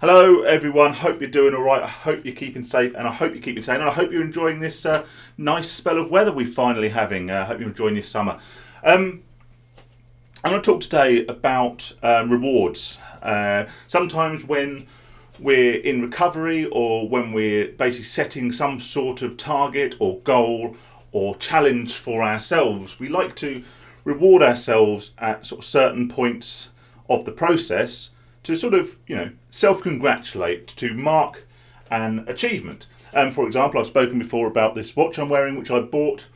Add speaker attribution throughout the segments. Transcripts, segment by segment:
Speaker 1: Hello everyone, hope you're doing alright, I hope you're keeping safe and I hope you're keeping sane and I hope you're enjoying this nice spell of weather we're finally having. I hope you're enjoying this summer. I'm going to talk today about rewards. Sometimes when we're in recovery or when we're basically setting some sort of target or goal or challenge for ourselves, we like to reward ourselves at sort of certain points of the process to sort of, self-congratulate, to mark an achievement. For example, I've spoken before about this watch I'm wearing, which I bought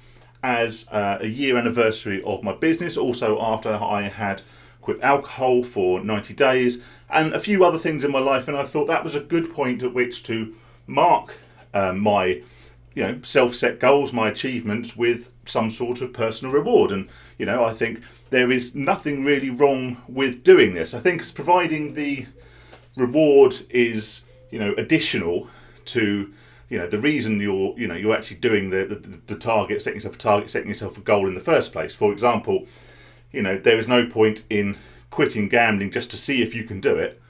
Speaker 1: as a year anniversary of my business, also after I had quit alcohol for 90 days, and a few other things in my life, and I thought that was a good point at which to mark my self-set goals, my achievements with some sort of personal reward. And I think there is nothing really wrong with doing this. I think it's providing the reward is additional to the reason you're actually doing the target, setting yourself a target, setting yourself a goal in the first place. For example, there is no point in quitting gambling just to see if you can do it,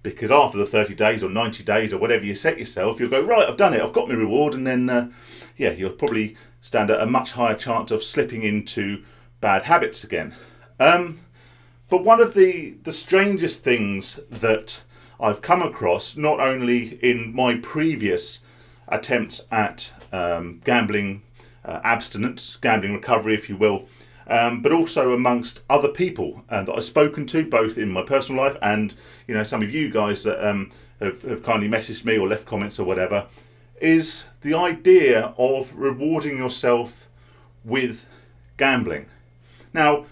Speaker 1: because after the 30 days or 90 days or whatever you set yourself, you'll go, right, I've done it, I've got my reward, and then you'll probably stand a much higher chance of slipping into bad habits again. But one of the strangest things that I've come across, not only in my previous attempts at gambling abstinence, gambling recovery, if you will, but also amongst other people that I've spoken to, both in my personal life and some of you guys that have kindly messaged me or left comments or whatever, is the idea of rewarding yourself with gambling. Now,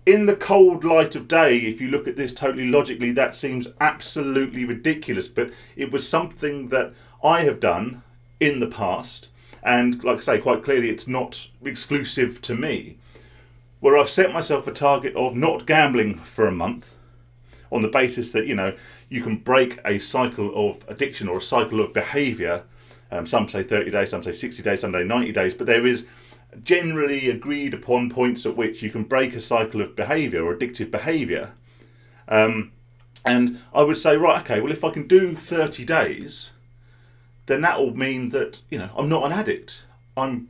Speaker 1: in the cold light of day, if you look at this totally logically, that seems absolutely ridiculous, but it was something that I have done in the past, and like I say, quite clearly it's not exclusive to me, where I've set myself a target of not gambling for a month on the basis that you can break a cycle of addiction or a cycle of behaviour. Some say 30 days, some say 60 days, some say 90 days, but there is generally agreed upon points at which you can break a cycle of behaviour or addictive behaviour. And I would say, right, okay, well, if I can do 30 days, then that will mean that, I'm not an addict. I'm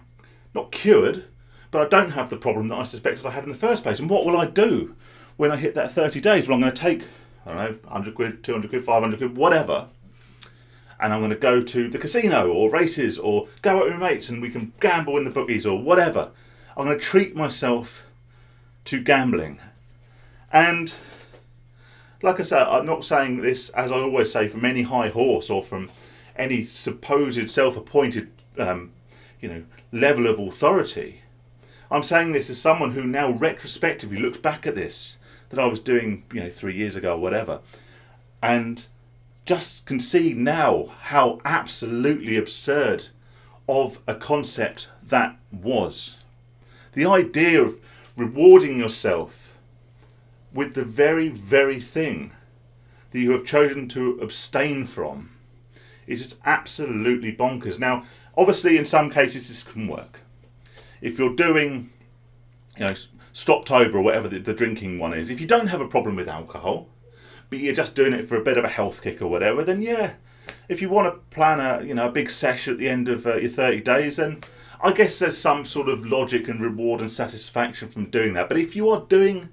Speaker 1: not cured, but I don't have the problem that I suspected I had in the first place. And what will I do when I hit that 30 days? Well, I'm going to take, 100 quid, 200 quid, 500 quid, whatever, and I'm going to go to the casino or races or go out with my mates and we can gamble in the bookies or whatever. I'm going to treat myself to gambling. And like I said, I'm not saying this, as I always say, from any high horse or from any supposed self-appointed level of authority. I'm saying this as someone who now retrospectively looks back at this that I was doing 3 years ago or whatever, and just can see now how absolutely absurd of a concept that was. The idea of rewarding yourself with the very, very thing that you have chosen to abstain from is just absolutely bonkers. Now, obviously, in some cases this can work. If you're doing, Stoptober or whatever the drinking one is, if you don't have a problem with alcohol, but you're just doing it for a bit of a health kick or whatever, then yeah, if you want to plan a big sesh at the end of your 30 days, then I guess there's some sort of logic and reward and satisfaction from doing that. But if you are doing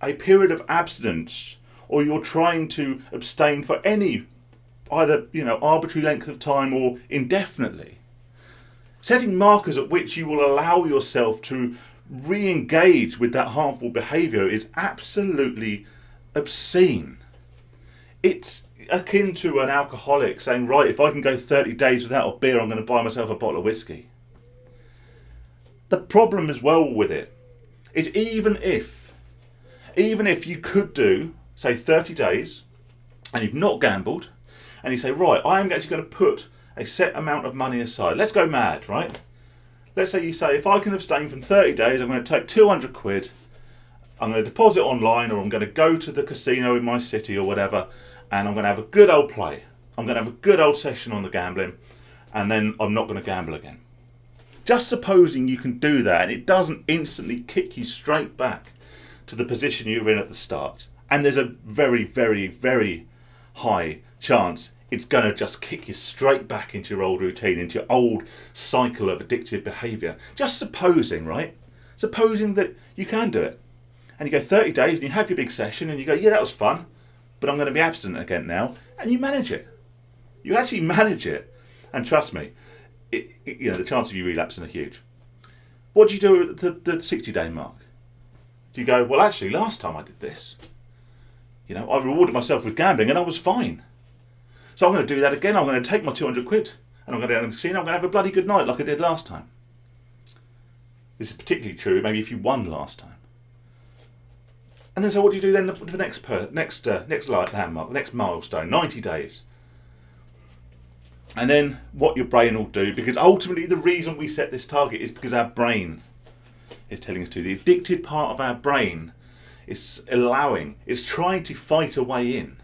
Speaker 1: a period of abstinence, or you're trying to abstain for any either arbitrary length of time or indefinitely, setting markers at which you will allow yourself to re-engage with that harmful behaviour is absolutely obscene. It's akin to an alcoholic saying, right, if I can go 30 days without a beer, I'm going to buy myself a bottle of whiskey. The problem as well with it is even if you could do, say, 30 days and you've not gambled, and you say, right, I am actually going to put a set amount of money aside. Let's go mad, right? Let's say you say, if I can abstain from 30 days, I'm going to take 200 quid, I'm going to deposit online, or I'm going to go to the casino in my city or whatever, and I'm going to have a good old play. I'm going to have a good old session on the gambling, and then I'm not going to gamble again. Just supposing you can do that, and it doesn't instantly kick you straight back to the position you were in at the start. And there's a very, very, very high chance it's going to just kick you straight back into your old routine, into your old cycle of addictive behaviour. Just supposing, right? Supposing that you can do it. And you go 30 days and you have your big session and you go, yeah, that was fun, but I'm going to be abstinent again now. And you manage it. You actually manage it. And trust me, the chances of you relapsing are huge. What do you do at the 60-day mark? Do you go, well, actually, last time I did this, I rewarded myself with gambling and I was fine. So I'm going to do that again. I'm going to take my 200 quid and I'm going to go down to the casino. I'm going to have a bloody good night like I did last time. This is particularly true maybe if you won last time. And then so what do you do then for the next landmark, the next milestone, 90 days? And then what your brain will do, because ultimately the reason we set this target is because our brain is telling us to. The addicted part of our brain is trying to fight a way in.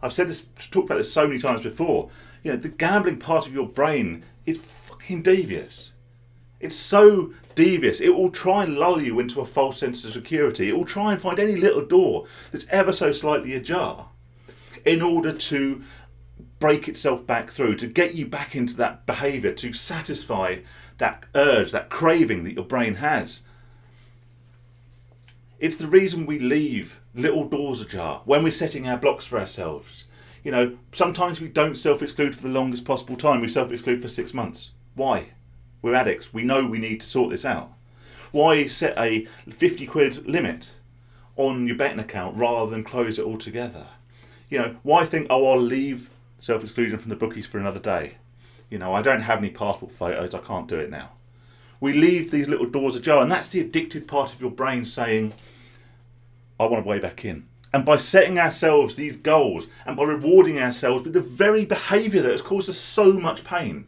Speaker 1: I've talked about this so many times before. The gambling part of your brain is fucking devious. It's so devious. It will try and lull you into a false sense of security. It will try and find any little door that's ever so slightly ajar in order to break itself back through, to get you back into that behaviour, to satisfy that urge, that craving that your brain has. It's the reason we leave little doors ajar when we're setting our blocks for ourselves. Sometimes we don't self-exclude for the longest possible time. We self-exclude for 6 months. Why? We're addicts. We know we need to sort this out. Why set a 50 quid limit on your betting account rather than close it altogether? Why think, I'll leave self-exclusion from the bookies for another day? I don't have any passport photos. I can't do it now. We leave these little doors ajar, and that's the addicted part of your brain saying, I want a way back in. And by setting ourselves these goals and by rewarding ourselves with the very behaviour that has caused us so much pain,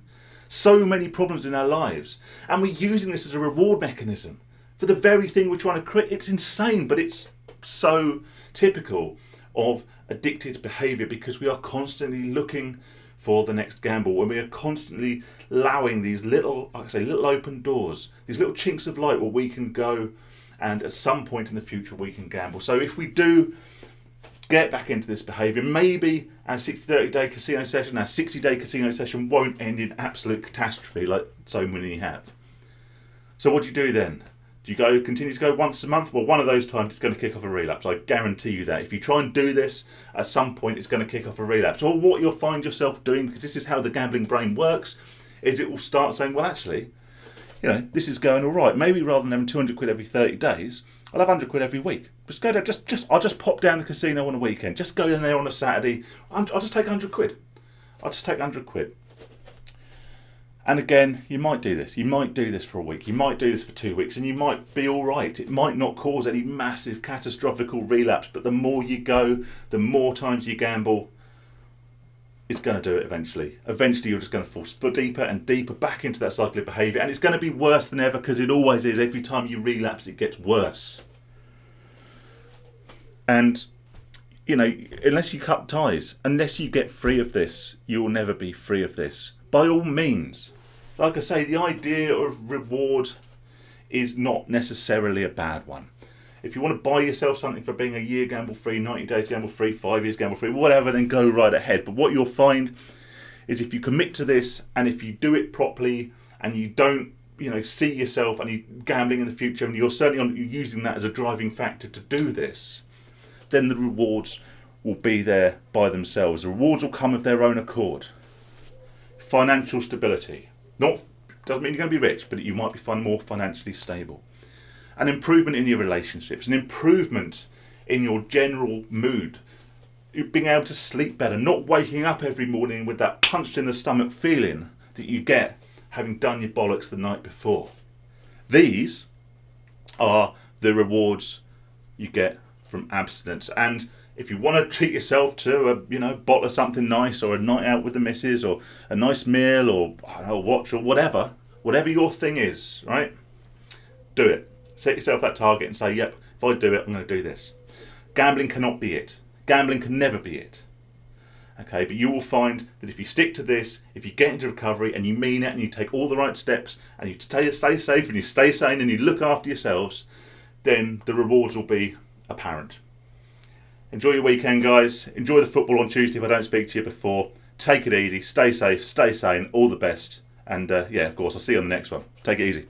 Speaker 1: so many problems in our lives, and we're using this as a reward mechanism for the very thing we're trying to create. It's insane, but it's so typical of addicted behaviour because we are constantly looking for the next gamble, when we are constantly allowing these little open doors, these little chinks of light where we can go and at some point in the future we can gamble. So if we do get back into this behaviour, maybe our 30-day casino session, our 60-day casino session won't end in absolute catastrophe like so many have. So what do you do then? Do you continue to go once a month? Well, one of those times it's going to kick off a relapse. I guarantee you that. If you try and do this, at some point it's going to kick off a relapse. Or what you'll find yourself doing, because this is how the gambling brain works, is it will start saying, well, actually, this is going all right. Maybe rather than having 200 quid every 30 days, I'll have 100 quid every week. Just go there. I'll just pop down the casino on a weekend. Just go in there on a Saturday. I'll just take 100 quid. I'll just take 100 quid. And again, you might do this. You might do this for a week. You might do this for 2 weeks, and you might be all right. It might not cause any massive, catastrophical relapse, but the more you go, the more times you gamble, it's going to do it eventually. Eventually, you're just going to fall deeper and deeper back into that cycle of behaviour, and it's going to be worse than ever because it always is. Every time you relapse, it gets worse. And, unless you cut ties, unless you get free of this, you will never be free of this. By all means. Like I say, the idea of reward is not necessarily a bad one. If you want to buy yourself something for being a year gamble free, 90 days gamble free, 5 years gamble free, whatever, then go right ahead. But what you'll find is if you commit to this and if you do it properly and you don't, see yourself and you gambling in the future and you're certainly using that as a driving factor to do this, then the rewards will be there by themselves. The rewards will come of their own accord. Financial stability. Doesn't mean you're going to be rich, but you might be more financially stable. An improvement in your relationships, an improvement in your general mood, being able to sleep better, not waking up every morning with that punched in the stomach feeling that you get having done your bollocks the night before. These are the rewards you get from abstinence. And if you want to treat yourself to a bottle of something nice, or a night out with the missus, or a nice meal, or a watch, or whatever your thing is, right? Do it. Set yourself that target and say, yep, if I do it, I'm going to do this. Gambling cannot be it. Gambling can never be it. Okay, but you will find that if you stick to this, if you get into recovery and you mean it and you take all the right steps and you stay safe and you stay sane and you look after yourselves, then the rewards will be apparent. Enjoy your weekend, guys. Enjoy the football on Tuesday if I don't speak to you before. Take it easy. Stay safe. Stay sane. All the best. And yeah, of course, I'll see you on the next one. Take it easy.